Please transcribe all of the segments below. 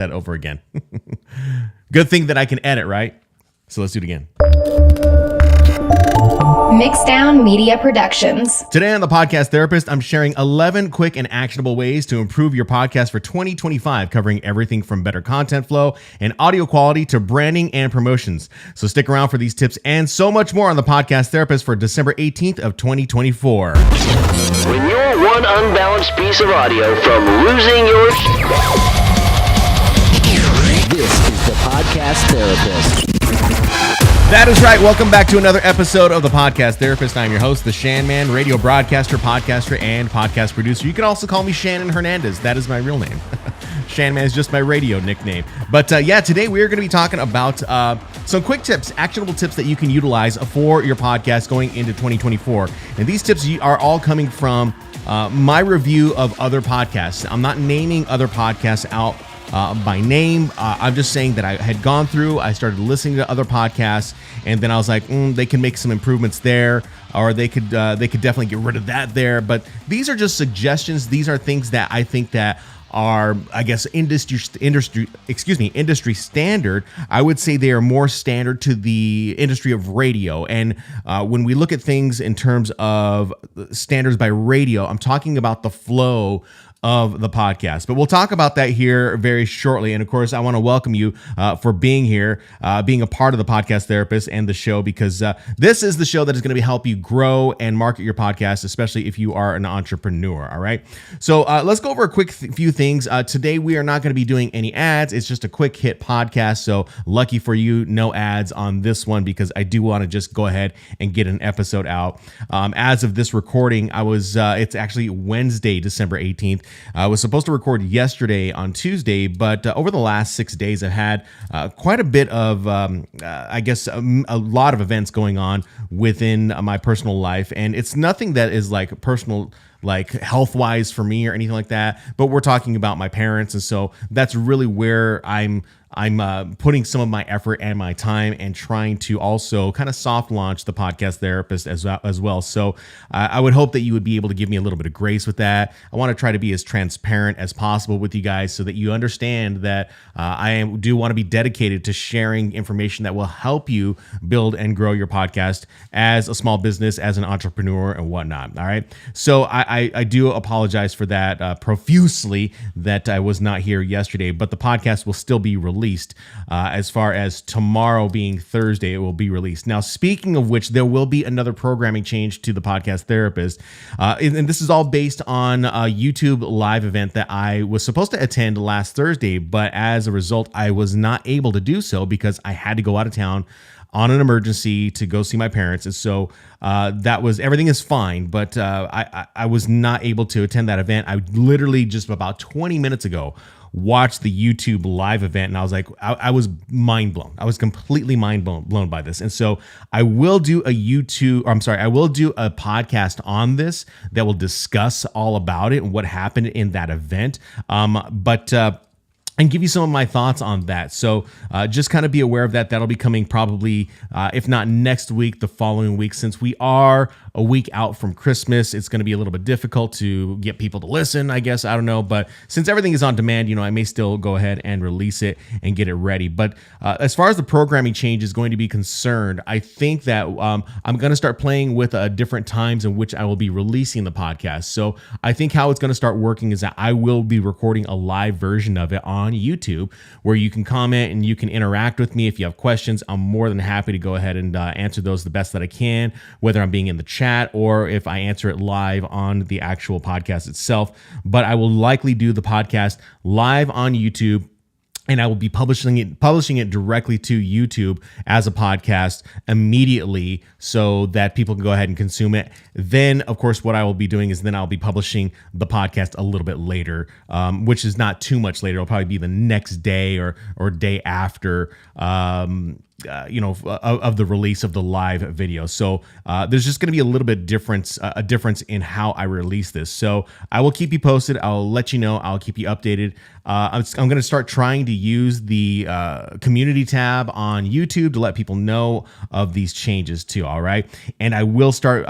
that over again. Good thing that I can edit, right? So let's do it again. Mixdown Media Productions. Today on The Podcast Therapist, I'm sharing 11 quick and actionable ways to improve your podcast for 2025, covering everything from better content flow and audio quality to branding and promotions. So stick around for these tips and so much more on The Podcast Therapist for December 18th of 2024. When you're one unbalanced piece of audio from losing your This is The Podcast Therapist. That is right. Welcome back to another episode of The Podcast Therapist. I'm your host, the Shan Man, radio broadcaster, podcaster, and podcast producer. You can also call me Shannon Hernandez. That is my real name. Shan Man is just my radio nickname. But today we are going to be talking about some quick tips, actionable tips that you can utilize for your podcast going into 2024. And these tips are all coming from my review of other podcasts. I'm not naming other podcasts out by name. I'm just saying that I had gone through, I started listening to other podcasts, and then I was like, they can make some improvements there, or they could definitely get rid of that there. But these are just suggestions. These are things that I think that are, I guess, industry standard. I would say they are more standard to the industry of radio. And when we look at things in terms of standards by radio, I'm talking about the flow of the podcast. But we'll talk about that here very shortly. And of course, I want to welcome you for being here, being a part of the Podcast Therapist and the show, because this is the show that is going to help you grow and market your podcast, especially if you are an entrepreneur. All right. So let's go over a quick few things. Today, we are not going to be doing any ads. It's just a quick hit podcast. So lucky for you, no ads on this one, because I do want to just go ahead and get an episode out. As of this recording, it's actually Wednesday, December 18th. I was supposed to record yesterday on Tuesday, but over the last 6 days, I've had quite a bit of, a lot of events going on within my personal life. And it's nothing that is like personal, like health-wise for me or anything like that, but we're talking about my parents. And so that's really where I'm putting some of my effort and my time and trying to also kind of soft launch the Podcast Therapist as well. So I would hope that you would be able to give me a little bit of grace with that. I want to try to be as transparent as possible with you guys so that you understand that I do want to be dedicated to sharing information that will help you build and grow your podcast as a small business, as an entrepreneur and whatnot. All right. So I do apologize for that profusely that I was not here yesterday, but the podcast will still be released. As far as tomorrow being Thursday, it will be released. Now, speaking of which, there will be another programming change to the Podcast Therapist. And this is all based on a YouTube live event that I was supposed to attend last Thursday, but as a result, I was not able to do so because I had to go out of town on an emergency to go see my parents. And so everything is fine, but I was not able to attend that event. I literally just about 20 minutes ago watched the YouTube live event, and I was like, I was mind blown. I was completely mind blown by this. And so I will do a podcast on this that will discuss all about it and what happened in that event. And give you some of my thoughts on that. So just kind of be aware of that. That'll be coming probably, if not next week, the following week. Since we are a week out from Christmas, it's going to be a little bit difficult to get people to listen, I guess. I don't know. But since everything is on demand, I may still go ahead and release it and get it ready. But as far as the programming change is going to be concerned, I think that I'm going to start playing with different times in which I will be releasing the podcast. So I think how it's going to start working is that I will be recording a live version of it on YouTube where you can comment and you can interact with me. If you have questions, I'm more than happy to go ahead and answer those the best that I can, whether I'm being in the chat or if I answer it live on the actual podcast itself. But I will likely do the podcast live on YouTube, and I will be publishing it directly to YouTube as a podcast immediately so that people can go ahead and consume it. Then, of course, what I will be doing is then I'll be publishing the podcast a little bit later, which is not too much later. It'll probably be the next day or day after of the release of the live video. So there's just going to be a little bit a difference in how I release this. So I will keep you posted. I'll let you know. I'll keep you updated. I'm going to start trying to use the community tab on YouTube to let people know of these changes too. All right. And I will start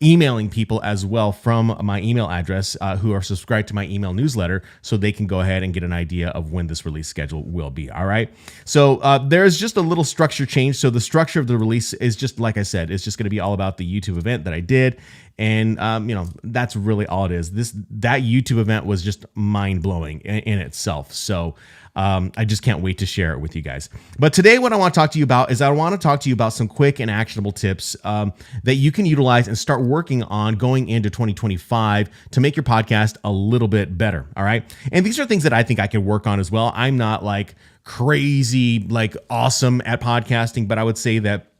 emailing people as well from my email address who are subscribed to my email newsletter, so they can go ahead and get an idea of when this release schedule will be. All right. So there's just a little structure change. So the structure of the release is just, like I said, it's just going to be all about the YouTube event that I did. And, that's really all it is. That YouTube event was just mind blowing in itself. So I just can't wait to share it with you guys. But today, what I want to talk to you about is I want to talk to you about some quick and actionable tips that you can utilize and start working on going into 2025 to make your podcast a little bit better. All right. And these are things that I think I can work on as well. I'm not like crazy, like awesome at podcasting, but I would say that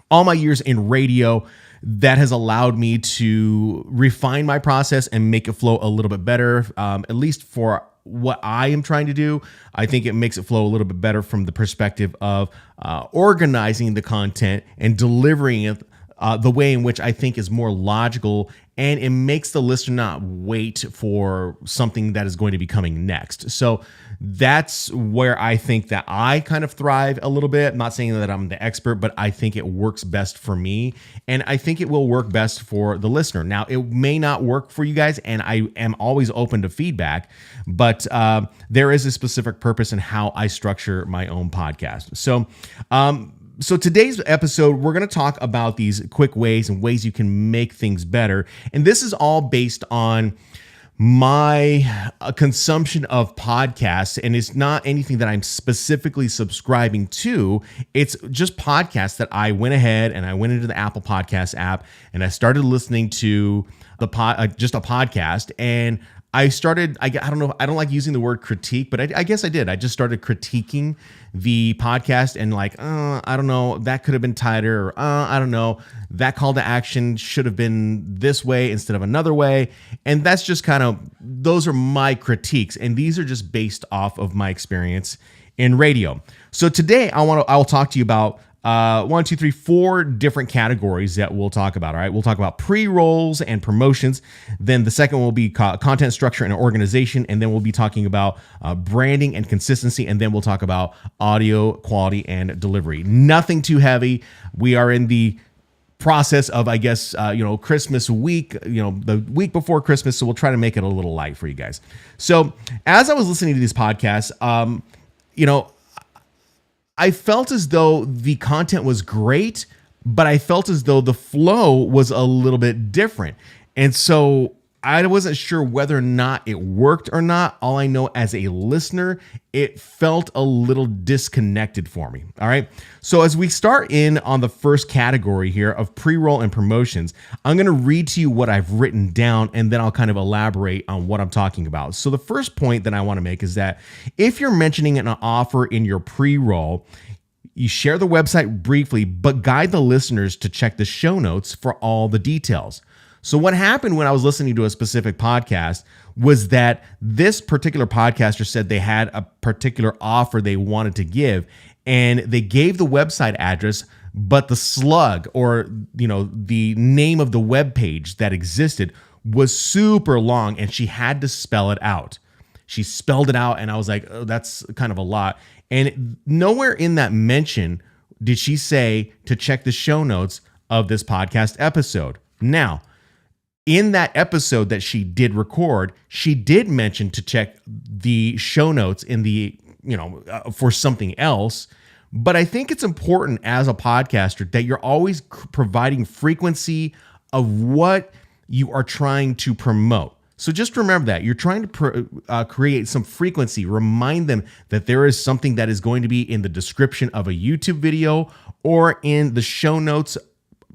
all my years in radio, that has allowed me to refine my process and make it flow a little bit better, at least for what I am trying to do. I think it makes it flow a little bit better from the perspective of organizing the content and delivering it the way in which I think is more logical, and it makes the listener not wait for something that is going to be coming next. So that's where I think that I kind of thrive a little bit. I'm not saying that I'm the expert, but I think it works best for me, and I think it will work best for the listener. Now, it may not work for you guys, and I am always open to feedback, but there is a specific purpose in how I structure my own podcast. So today's episode, we're going to talk about these quick ways and ways you can make things better. And this is all based on my consumption of podcasts, and it's not anything that I'm specifically subscribing to. It's just podcasts that I went ahead and I went into the Apple Podcast app and I started listening to just a podcast, and I started, I don't know, I don't like using the word critique, but I guess I did. I just started critiquing the podcast and like, I don't know, that could have been tighter, or I don't know, that call to action should have been this way instead of another way. And that's just kind of, those are my critiques. And these are just based off of my experience in radio. So today I'll talk to you about 4 different categories that we'll talk about. All right. We'll talk about pre-rolls and promotions. Then the second will be content structure and organization. And then we'll be talking about branding and consistency. And then we'll talk about audio quality and delivery. Nothing too heavy. We are in the process of, I guess, Christmas week, the week before Christmas. So we'll try to make it a little light for you guys. So as I was listening to these podcasts, I felt as though the content was great, but I felt as though the flow was a little bit different. And so I wasn't sure whether or not it worked or not. All I know, as a listener, it felt a little disconnected for me. All right. So as we start in on the first category here of pre-roll and promotions, I'm going to read to you what I've written down, and then I'll kind of elaborate on what I'm talking about. So the first point that I want to make is that if you're mentioning an offer in your pre-roll, you share the website briefly, but guide the listeners to check the show notes for all the details. So what happened when I was listening to a specific podcast was that this particular podcaster said they had a particular offer they wanted to give, and they gave the website address, but the slug, or the name of the web page that existed, was super long, and she had to spell it out. She spelled it out, and I was like, oh, that's kind of a lot. And nowhere in that mention did she say to check the show notes of this podcast episode. Now, in that episode that she did record, she did mention to check the show notes in the, for something else. But I think it's important as a podcaster that you're always providing frequency of what you are trying to promote. So just remember that you're trying to create some frequency. Remind them that there is something that is going to be in the description of a YouTube video or in the show notes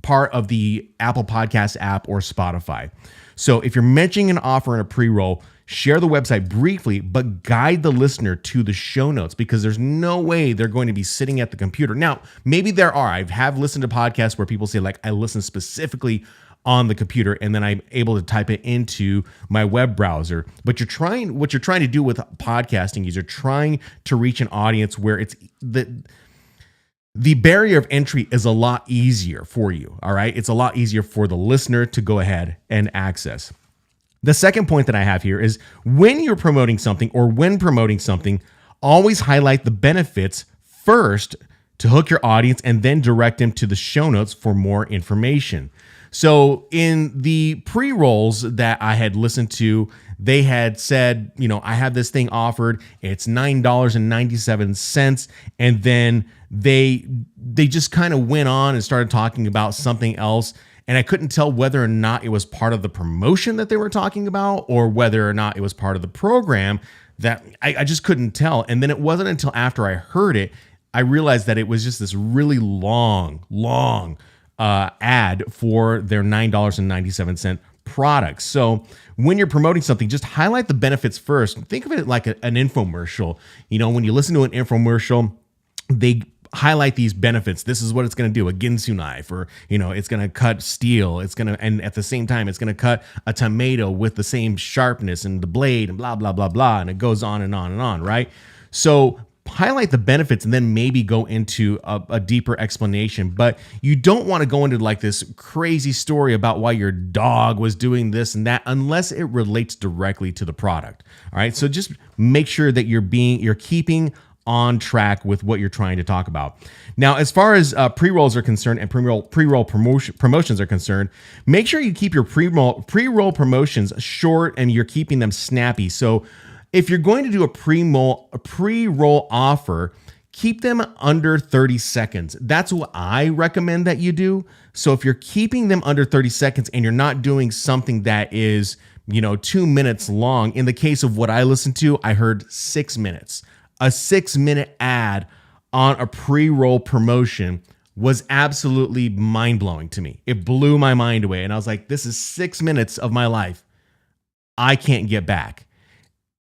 part of the Apple Podcast app or Spotify. So if you're mentioning an offer in a pre-roll, share the website briefly, but guide the listener to the show notes, because there's no way they're going to be sitting at the computer. Now, maybe there are. I have listened to podcasts where people say, like, I listen specifically on the computer and then I'm able to type it into my web browser. But what you're trying to do with podcasting is you're trying to reach an audience where it's the barrier of entry is a lot easier for you. All right. It's a lot easier for the listener to go ahead and access. The second point that I have here is when you're promoting something, or when promoting something, always highlight the benefits first to hook your audience and then direct them to the show notes for more information. So in the pre-rolls that I had listened to, they had said, I have this thing offered. It's $9.97. And then they just kind of went on and started talking about something else. And I couldn't tell whether or not it was part of the promotion that they were talking about or whether or not it was part of the program. That I just couldn't tell. And then it wasn't until after I heard it, I realized that it was just this really long ad for their $9.97 product. So when you're promoting something, just highlight the benefits first. Think of it like an infomercial. When you listen to an infomercial, they highlight these benefits. This is what it's going to do. A Ginsu knife, or, it's going to cut steel. And at the same time, it's going to cut a tomato with the same sharpness and the blade and blah, blah, blah, blah. And it goes on and on and on, right? So highlight the benefits and then maybe go into a deeper explanation. But you don't want to go into like this crazy story about why your dog was doing this and that unless it relates directly to the product. All right. So just make sure that you're keeping on track with what you're trying to talk about. Now, as far as pre-rolls are concerned and pre-roll promotions are concerned, make sure you keep your pre-roll promotions short and you're keeping them snappy. So if you're going to do a pre-roll offer, keep them under 30 seconds. That's what I recommend that you do. So if you're keeping them under 30 seconds and you're not doing something that is, 2 minutes long, in the case of what I listened to, I heard 6 minutes. A 6-minute ad on a pre-roll promotion was absolutely mind-blowing to me. It blew my mind away. And I was like, this is 6 minutes of my life I can't get back.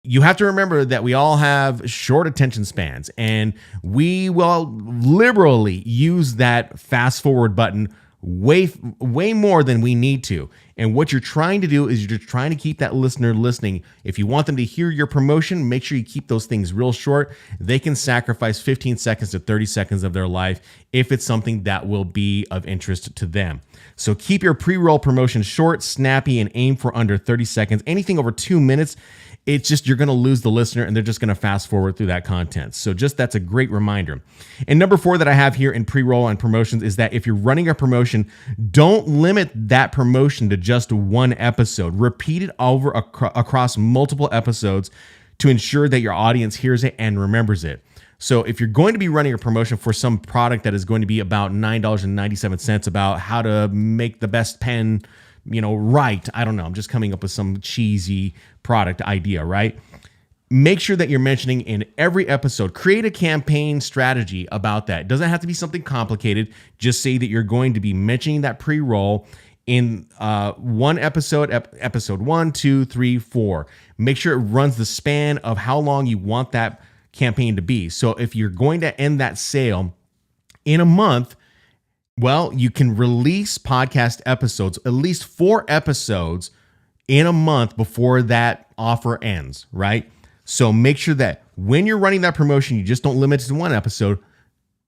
You have to remember that we all have short attention spans, and we will liberally use that fast forward button way more than we need to. And what you're trying to do is you're trying to keep that listener listening. If you want them to hear your promotion, make sure you keep those things real short. They can sacrifice 15 seconds to 30 seconds of their life if it's something that will be of interest to them. So keep your pre-roll promotion short, snappy, and aim for under 30 seconds. Anything over 2 minutes, it's just you're going to lose the listener and they're just going to fast forward through that content. So just that's a great reminder. And number 4 that I have here in pre-roll and promotions is that if you're running a promotion, don't limit that promotion to just one episode. Repeat it over across multiple episodes to ensure that your audience hears it and remembers it. So if you're going to be running a promotion for some product that is going to be about $9.97, about how to make the best pen, right. I don't know. I'm just coming up with some cheesy product idea, right? Make sure that you're mentioning in every episode, create a campaign strategy about that. It doesn't have to be something complicated. Just say that you're going to be mentioning that pre-roll in one episode, episode 1, 2, 3, 4. Make sure it runs the span of how long you want that campaign to be. So if you're going to end that sale in a month, well, you can release podcast episodes, at least 4 episodes in a month before that offer ends, right? So make sure that when you're running that promotion, you just don't limit it to one episode.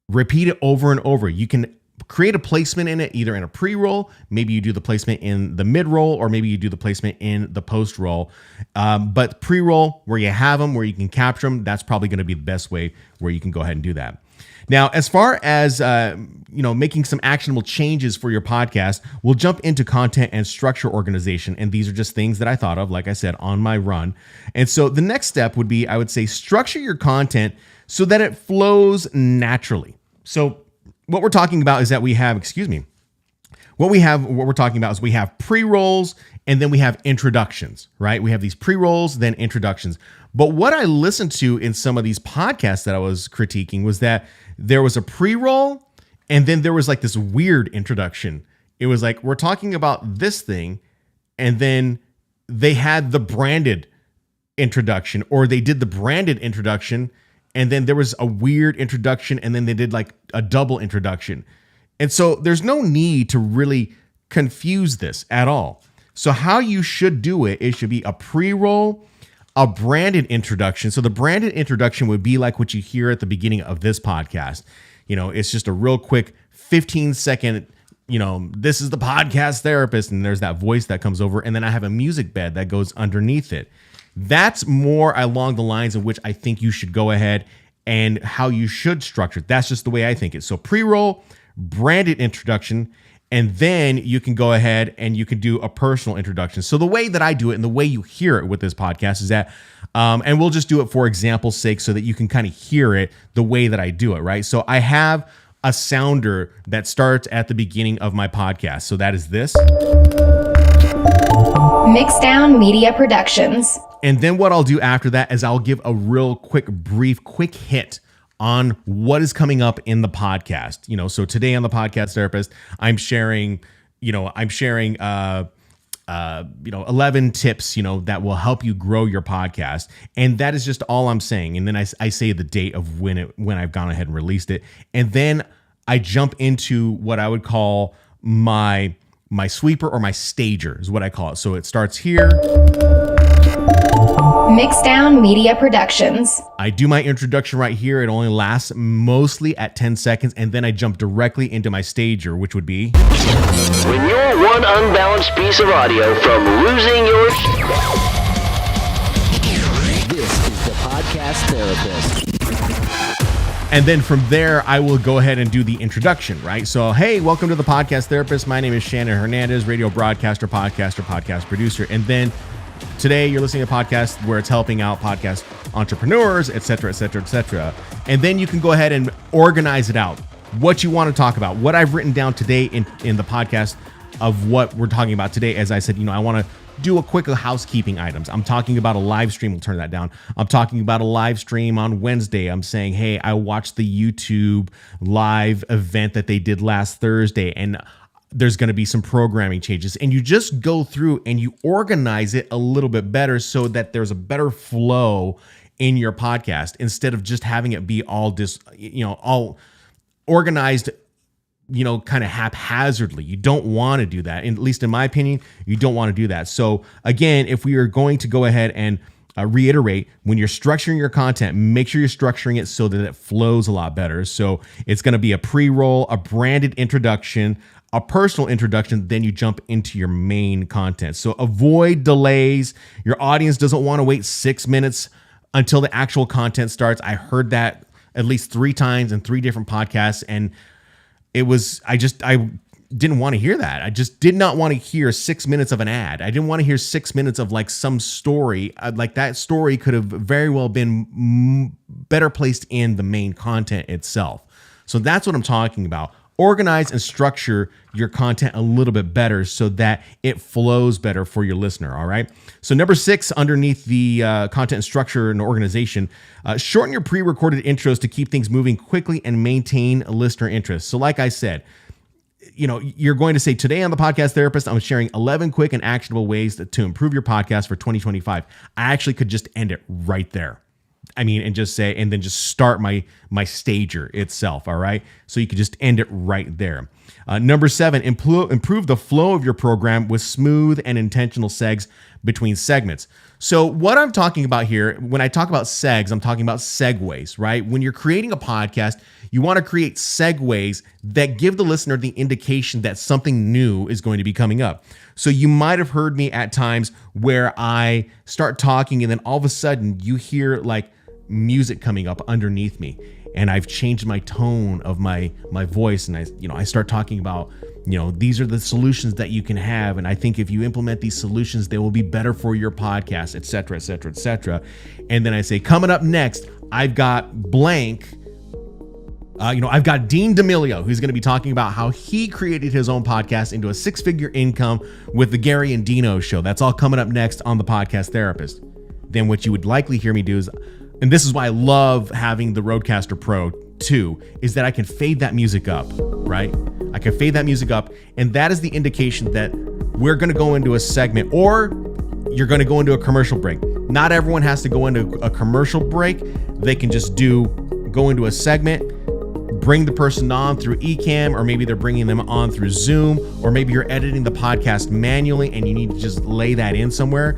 Repeat it over and over. You can create a placement in it, either in a pre-roll, maybe you do the placement in the mid-roll, or maybe you do the placement in the post-roll. But pre-roll, where you have them, where you can capture them, that's probably going to be the best way where you can go ahead and do that. Now, as far as making some actionable changes for your podcast, we'll jump into content and structure organization. And these are just things that I thought of, like I said, on my run. And so the next step would be, I would say, structure your content so that it flows naturally. So what we're talking about is that we have, what we're talking about is we have pre-rolls and then we have introductions, right? We have these pre-rolls, then introductions. But what I listened to in some of these podcasts that I was critiquing was that there was a pre-roll and then there was like this weird introduction. It was like, we're talking about this thing, and then they had the branded introduction, or they did the branded introduction, and then there was a weird introduction, and then they did like a double introduction. And so there's no need to really confuse this at all. So how you should do it, it should be a pre-roll, a branded introduction. So the branded introduction would be like what you hear at the beginning of this podcast. It's just a real quick 15-second, this is the podcast therapist, and there's that voice that comes over, and then I have a music bed that goes underneath it. That's more along the lines of which I think you should go ahead and how you should structure it. That's just the way I think it. So pre-roll, branded introduction, And then you can go ahead and you can do a personal introduction. So the way that I do it and the way you hear it with this podcast is that, and we'll just do it for example's sake so that you can kind of hear it the way that I do it, right? So I have a sounder that starts at the beginning of my podcast. So that is this. Mixdown Media Productions. And then what I'll do after that is I'll give a real quick hit on what is coming up in the podcast. So today on the Podcast Therapist, I'm sharing 11 tips, that will help you grow your podcast. And that is just all I'm saying. And then I say the date of when I've gone ahead and released it. And then I jump into what I would call my sweeper or my stager is what I call it. So it starts here. Mixdown Media Productions. I do my introduction right here. It only lasts mostly at 10 seconds. And then I jump directly into my stager, which would be when you're one unbalanced piece of audio from losing your... This is the Podcast Therapist. And then from there, I will go ahead and do the introduction, right? So, hey, welcome to the Podcast Therapist. My name is Shannon Hernandez, radio broadcaster, podcast producer. And then today you're listening to a podcast where it's helping out podcast entrepreneurs, et cetera, et cetera, et cetera. And then you can go ahead and organize it out. What you want to talk about, what I've written down today in the podcast of what we're talking about today. As I said, I want to do a quick housekeeping items. I'm talking about a live stream. We'll turn that down. I'm talking about a live stream on Wednesday. I'm saying, hey, I watched the YouTube live event that they did last Thursday, and there's going to be some programming changes. And you just go through and you organize it a little bit better so that there's a better flow in your podcast instead of just having it be all all organized, kind of haphazardly. You don't want to do that. At least in my opinion, you don't want to do that. So again, if we are going to go ahead and reiterate, when you're structuring your content, make sure you're structuring it so that it flows a lot better. So it's going to be a pre-roll, a branded introduction, a personal introduction, then you jump into your main content. So avoid delays. Your audience doesn't want to wait 6 minutes until the actual content starts. I heard that at least 3 times in 3 different podcasts, and I didn't want to hear that. I just did not want to hear 6 minutes of an ad. I didn't want to hear 6 minutes of like some story. Like that story could have very well been better placed in the main content itself. So that's what I'm talking about. Organize and structure your content a little bit better so that it flows better for your listener. All right. So number 6, underneath the content structure and organization, shorten your pre-recorded intros to keep things moving quickly and maintain listener interest. So like I said, you're going to say, today on the Podcast Therapist, I'm sharing 11 quick and actionable ways to improve your podcast for 2025. I actually could just end it right there. And just say, and then just start my stager itself. All right. So you can just end it right there. Number 7, improve the flow of your program with smooth and intentional segs between segments. So what I'm talking about here, when I talk about segs, I'm talking about segues, right? When you're creating a podcast, you want to create segues that give the listener the indication that something new is going to be coming up. So you might have heard me at times where I start talking and then all of a sudden you hear like music coming up underneath me, and I've changed my tone of my voice, and I start talking about, these are the solutions that you can have, and I think if you implement these solutions, they will be better for your podcast, et cetera, et cetera, et cetera. And then I say, coming up next, I've got blank. I've got Dean D'Amelio, who's going to be talking about how he created his own podcast into a 6-figure income with the Gary and Dino show. That's all coming up next on the Podcast Therapist. Then what you would likely hear me do is, and this is why I love having the Rodecaster Pro 2, is that I can fade that music up, right? I can fade that music up, and that is the indication that we're going to go into a segment, or you're going to go into a commercial break. Not everyone has to go into a commercial break. They can just go into a segment, bring the person on through Ecamm, or maybe they're bringing them on through Zoom, or maybe you're editing the podcast manually and you need to just lay that in somewhere.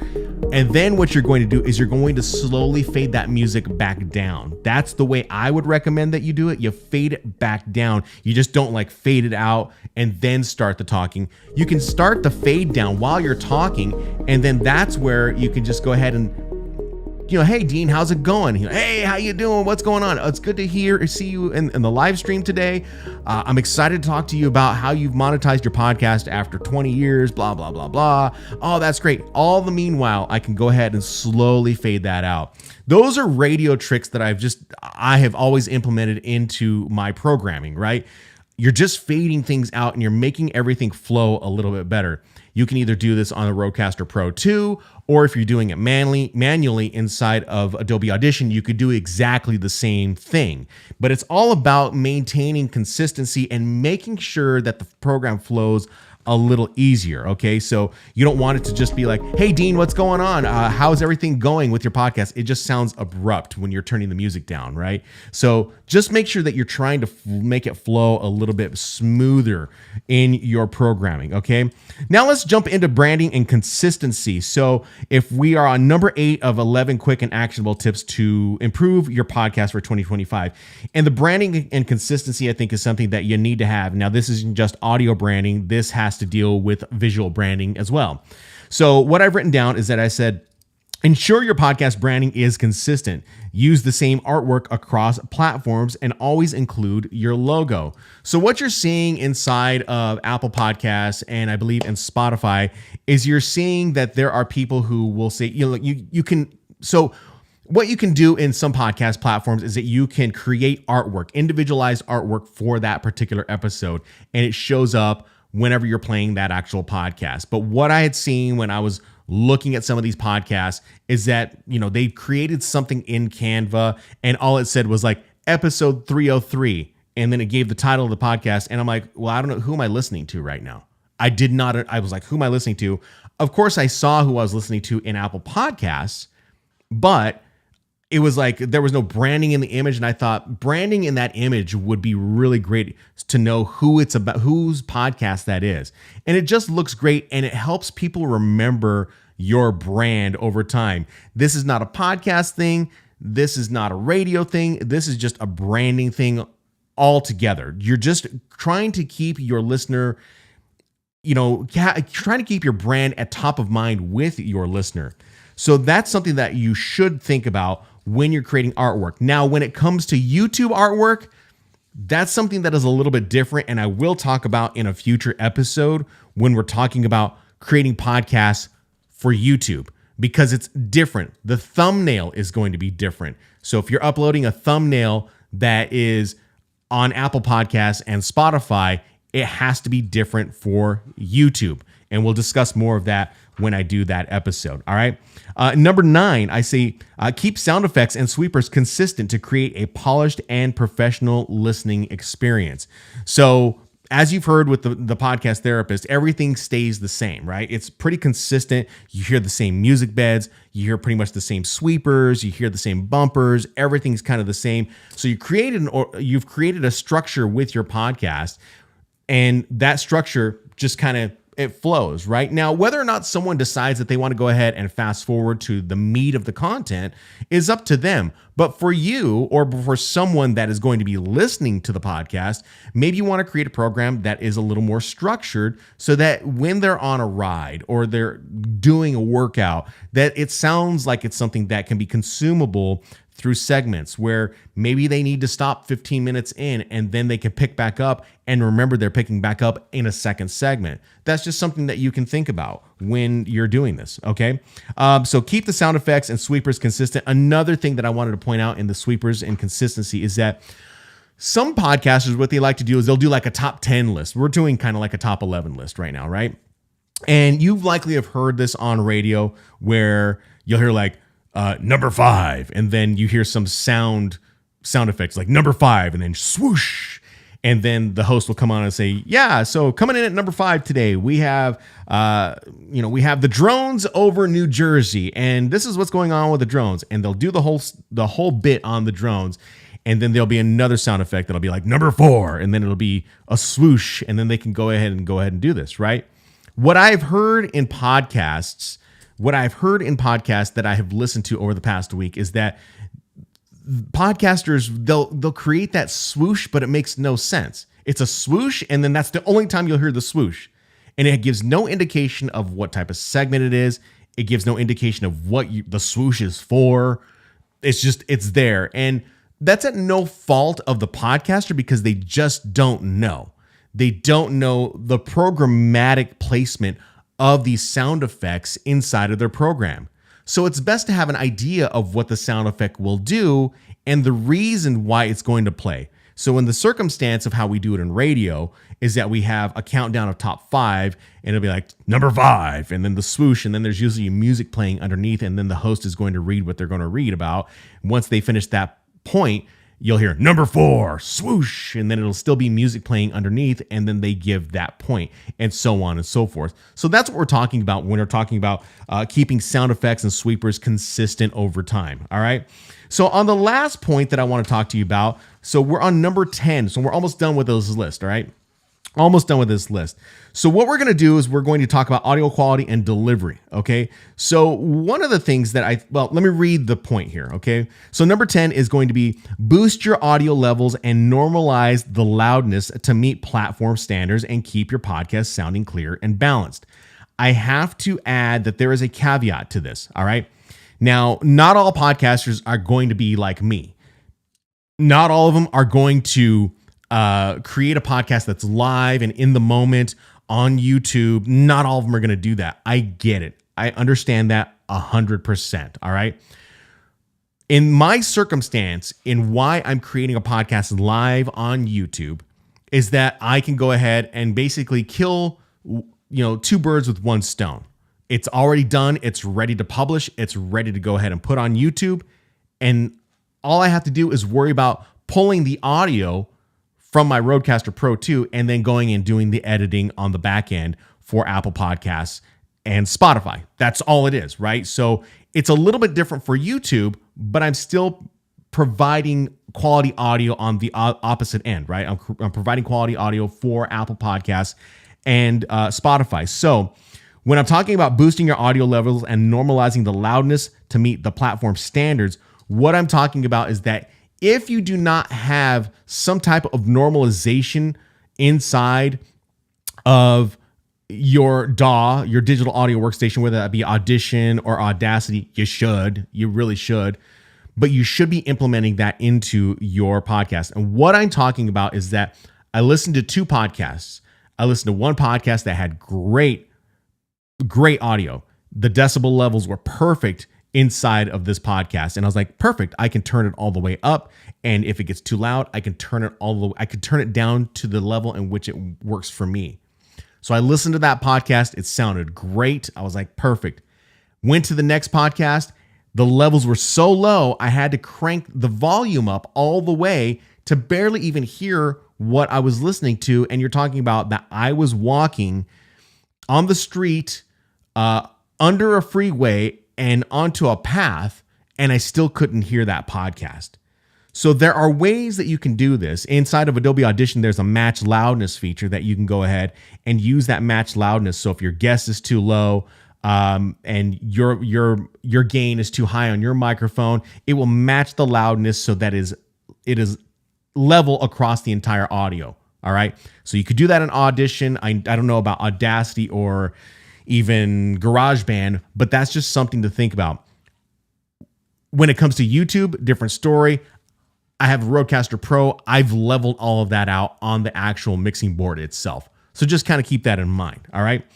And then what you're going to do is you're going to slowly fade that music back down. That's the way I would recommend that you do it. You fade it back down. You just don't like fade it out and then start the talking. You can start the fade down while you're talking, and then that's where you can just go ahead and hey Dean, how's it going? Hey, how you doing? What's going on? It's good to see you in the live stream today. I'm excited to talk to you about how you've monetized your podcast after 20 years, blah, blah, blah, blah. Oh, that's great. All the meanwhile, I can go ahead and slowly fade that out. Those are radio tricks that I have always implemented into my programming, right? You're just fading things out and you're making everything flow a little bit better. You can either do this on the Rodecaster Pro 2, or if you're doing it manually inside of Adobe Audition, you could do exactly the same thing. But it's all about maintaining consistency and making sure that the program flows a little easier, okay? So you don't want it to just be like, hey, Dean, what's going on? How's everything going with your podcast? It just sounds abrupt when you're turning the music down, right? So just make sure that you're trying to make it flow a little bit smoother in your programming, okay? Now let's jump into branding and consistency. So if we are on number 8 of 11 quick and actionable tips to improve your podcast for 2025, and the branding and consistency, I think, is something that you need to have. Now, this isn't just audio branding. This has to deal with visual branding as well. So what I've written down is that I said, ensure your podcast branding is consistent. Use the same artwork across platforms and always include your logo. So what you're seeing inside of Apple Podcasts and I believe in Spotify is you're seeing that there are people who will say, you can, so what you can do in some podcast platforms is that you can create artwork, individualized artwork for that particular episode, and it shows up whenever you're playing that actual podcast. But what I had seen when I was looking at some of these podcasts is that, they created something in Canva and all it said was like episode 303. And then it gave the title of the podcast. And I'm like, well, I don't know. Who am I listening to right now? I was like, who am I listening to? Of course, I saw who I was listening to in Apple Podcasts, but it was like there was no branding in the image, and I thought branding in that image would be really great to know who it's about, whose podcast that is. And it just looks great, and it helps people remember your brand over time. This is not a podcast thing. This is not a radio thing. This is just a branding thing altogether. You're just trying to keep your listener, trying to keep your brand at top of mind with your listener. So that's something that you should think about when you're creating artwork. Now, when it comes to YouTube artwork, that's something that is a little bit different, and I will talk about in a future episode when we're talking about creating podcasts for YouTube, because it's different. The thumbnail is going to be different. So if you're uploading a thumbnail that is on Apple Podcasts and Spotify, it has to be different for YouTube. And we'll discuss more of that when I do that episode. All right. Number 9, I say keep sound effects and sweepers consistent to create a polished and professional listening experience. So as you've heard with the podcast therapist, everything stays the same, right? It's pretty consistent. You hear the same music beds. You hear pretty much the same sweepers. You hear the same bumpers. Everything's kind of the same. So you've created a structure with your podcast, and that structure just kind of it flows, right? Now, whether or not someone decides that they want to go ahead and fast forward to the meat of the content is up to them. But for you, or for someone that is going to be listening to the podcast, maybe you want to create a program that is a little more structured so that when they're on a ride or they're doing a workout, that it sounds like it's something that can be consumable through segments where maybe they need to stop 15 minutes in and then they can pick back up and remember they're picking back up in a second segment. That's just something that you can think about when you're doing this, okay? So keep the sound effects and sweepers consistent. Another thing that I wanted to point out in the sweepers and consistency is that some podcasters, what they like to do is they'll do like a top 10 list. We're doing kind of like a top 11 list right now, right? And you likely have heard this on radio where you'll hear like, number 5, and then you hear some sound effects like number 5, and then swoosh, and then the host will come on and say, yeah, so coming in at number 5 today, we have the drones over New Jersey, and this is what's going on with the drones, and they'll do the whole bit on the drones, and then there'll be another sound effect that'll be like number 4, and then it'll be a swoosh, and then they can go ahead and do this, right? What I've heard in podcasts that I have listened to over the past week is that podcasters, they'll create that swoosh, but it makes no sense. It's a swoosh, and then that's the only time you'll hear the swoosh. And it gives no indication of what type of segment it is. It gives no indication of what the swoosh is for. It's there. And that's at no fault of the podcaster because they just don't know. They don't know the programmatic placement of these sound effects inside of their program. So it's best to have an idea of what the sound effect will do and the reason why it's going to play. So in the circumstance of how we do it in radio is that we have a countdown of top 5 and it'll be like number 5 and then the swoosh and then there's usually music playing underneath and then the host is going to read what they're going to read about. Once they finish that point, you'll hear number 4 swoosh and then it'll still be music playing underneath and then they give that point and so on and so forth. So that's what we're talking about when we're talking about keeping sound effects and sweepers consistent over time. All right. So on the last point that I want to talk to you about, so we're on number 10. So we're almost done with this list. All right. Almost done with this list. So what we're going to do is we're going to talk about audio quality and delivery. Okay. So one of the things that let me read the point here. Okay. So number 10 is going to be boost your audio levels and normalize the loudness to meet platform standards and keep your podcast sounding clear and balanced. I have to add that there is a caveat to this. All right. Now, not all podcasters are going to be like me. Not all of them are going to create a podcast that's live and in the moment on YouTube. Not all of them are going to do that. I get it. I understand that 100%. All right. In my circumstance, in why I'm creating a podcast live on YouTube is that I can go ahead and basically kill, 2 birds with one stone. It's already done. It's ready to publish. It's ready to go ahead and put on YouTube. And all I have to do is worry about pulling the audio from my Rodecaster Pro 2 and then going and doing the editing on the back end for Apple Podcasts and Spotify. That's all it is, right? So it's a little bit different for YouTube, but I'm still providing quality audio on the opposite end, right? I'm providing quality audio for Apple Podcasts and Spotify. So when I'm talking about boosting your audio levels and normalizing the loudness to meet the platform standards, what I'm talking about is that if you do not have some type of normalization inside of your DAW, your digital audio workstation, whether that be Audition or Audacity, you really should, but you should be implementing that into your podcast. And what I'm talking about is that I listened to 2 podcasts. I listened to one podcast that had great audio. The decibel levels were perfect inside of this podcast. And I was like, perfect. I can turn it all the way up. And if it gets too loud, I can turn it down to the level in which it works for me. So I listened to that podcast. It sounded great. I was like, perfect. Went to the next podcast. The levels were so low, I had to crank the volume up all the way to barely even hear what I was listening to. And you're talking about that I was walking on the street, under a freeway and onto a path, and I still couldn't hear that podcast. So there are ways that you can do this. Inside of Adobe Audition, there's a match loudness feature that you can go ahead and use that match loudness. So if your guest is too low and your gain is too high on your microphone, it will match the loudness so that it is level across the entire audio. All right. So you could do that in Audition. I don't know about Audacity or even GarageBand, but that's just something to think about. When it comes to YouTube, different story. I have a Rodecaster Pro. I've leveled all of that out on the actual mixing board itself. So just kind of keep that in mind. All right.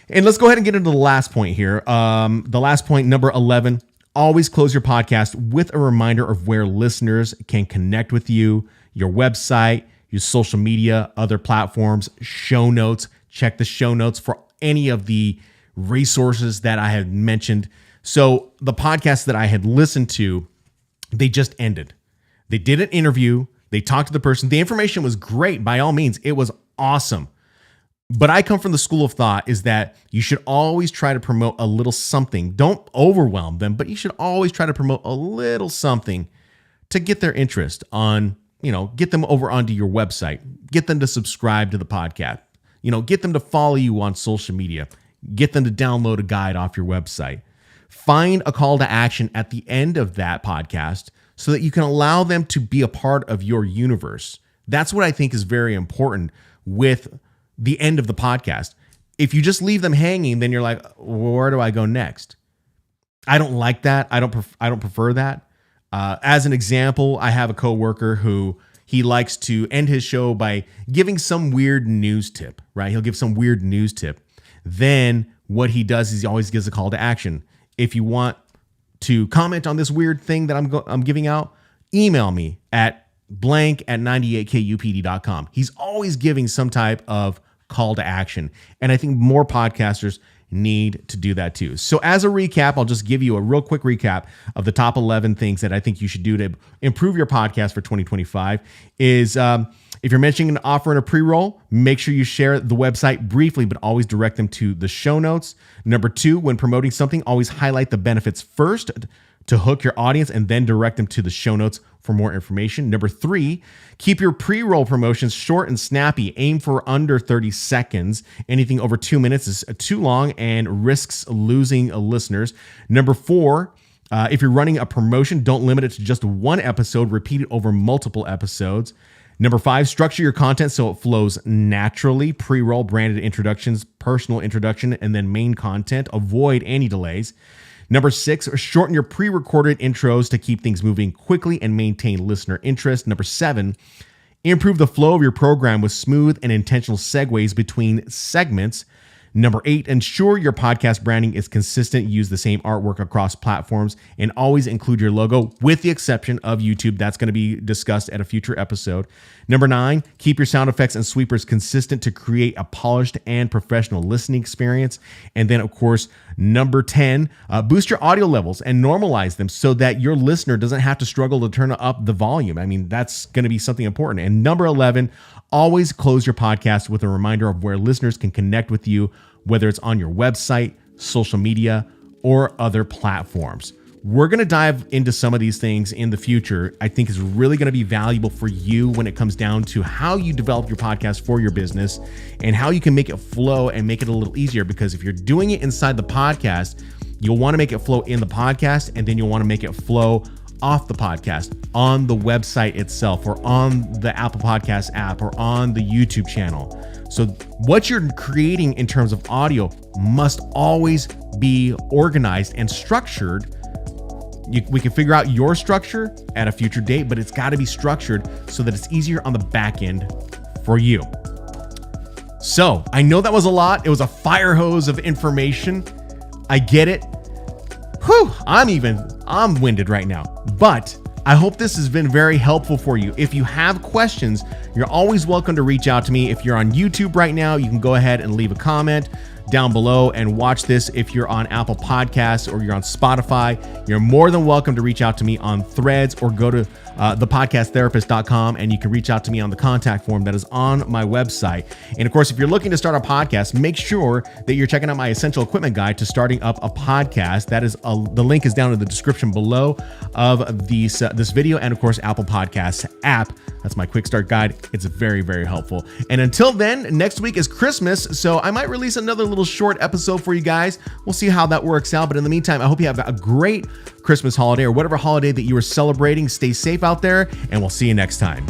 And let's go ahead and get into the last point here. The last point, number 11, always close your podcast with a reminder of where listeners can connect with you, your website, your social media, other platforms, show notes. Check the show notes for any of the resources that I had mentioned. So the podcast that I had listened to, they just ended. They did an interview. They talked to the person. The information was great. By all means, it was awesome. But I come from the school of thought is that you should always try to promote a little something. Don't overwhelm them, but you should always try to promote a little something to get their interest on, get them over onto your website, get them to subscribe to the podcast, get them to follow you on social media, get them to download a guide off your website. Find a call to action at the end of that podcast so that you can allow them to be a part of your universe. That's what I think is very important with the end of the podcast. If you just leave them hanging, then you're like, where do I go next? I don't like that. I don't prefer that. As an example, I have a coworker who he likes to end his show by giving some weird news tip, right? He'll give some weird news tip. Then what he does is he always gives a call to action. If you want to comment on this weird thing that I'm giving out, email me at blank@98kupd.com. He's always giving some type of call to action. And I think more podcasters need to do that too. So as a recap, I'll just give you a real quick recap of the top 11 things that I think you should do to improve your podcast for 2025 is if you're mentioning an offer and a pre-roll, make sure you share the website briefly, but always direct them to the show notes. Number 2, when promoting something, always highlight the benefits first to hook your audience and then direct them to the show notes for more information. Number 3, keep your pre-roll promotions short and snappy. Aim for under 30 seconds. Anything over 2 minutes is too long and risks losing listeners. Number 4, if you're running a promotion, don't limit it to just one episode. Repeat it over multiple episodes. Number 5, structure your content so it flows naturally. Pre-roll, branded introductions, personal introduction, and then main content. Avoid any delays. Number 6, shorten your pre-recorded intros to keep things moving quickly and maintain listener interest. Number 7, improve the flow of your program with smooth and intentional segues between segments. Number 8, ensure your podcast branding is consistent. Use the same artwork across platforms and always include your logo with the exception of YouTube. That's going to be discussed at a future episode. Number 9, keep your sound effects and sweepers consistent to create a polished and professional listening experience. And then, of course, number 10, boost your audio levels and normalize them so that your listener doesn't have to struggle to turn up the volume. I mean, that's going to be something important. And number 11, always close your podcast with a reminder of where listeners can connect with you, whether it's on your website, social media, or other platforms. We're going to dive into some of these things in the future. I think is really going to be valuable for you when it comes down to how you develop your podcast for your business and how you can make it flow and make it a little easier. Because if you're doing it inside the podcast, you'll want to make it flow in the podcast, and then you'll want to make it flow off the podcast on the website itself or on the Apple Podcast app or on the YouTube channel. So what you're creating in terms of audio must always be organized and structured. We can figure out your structure at a future date, but it's got to be structured so that it's easier on the back end for you. So I know that was a lot. It was a fire hose of information. I get it. Whew, I'm winded right now, but I hope this has been very helpful for you. If you have questions, you're always welcome to reach out to me. If you're on YouTube right now, you can go ahead and leave a comment down below and watch this. If you're on Apple Podcasts or you're on Spotify, you're more than welcome to reach out to me on Threads or go to thepodcasttherapist.com and you can reach out to me on the contact form that is on my website. And of course, if you're looking to start a podcast, make sure that you're checking out my essential equipment guide to starting up a podcast. That is the link is down in the description below of this video, and of course, Apple Podcasts app. That's my quick start guide. It's very, very helpful. And until then, next week is Christmas, so I might release another little short episode for you guys. We'll see how that works out. But in the meantime, I hope you have a great Christmas holiday or whatever holiday that you are celebrating. Stay safe out there, and we'll see you next time.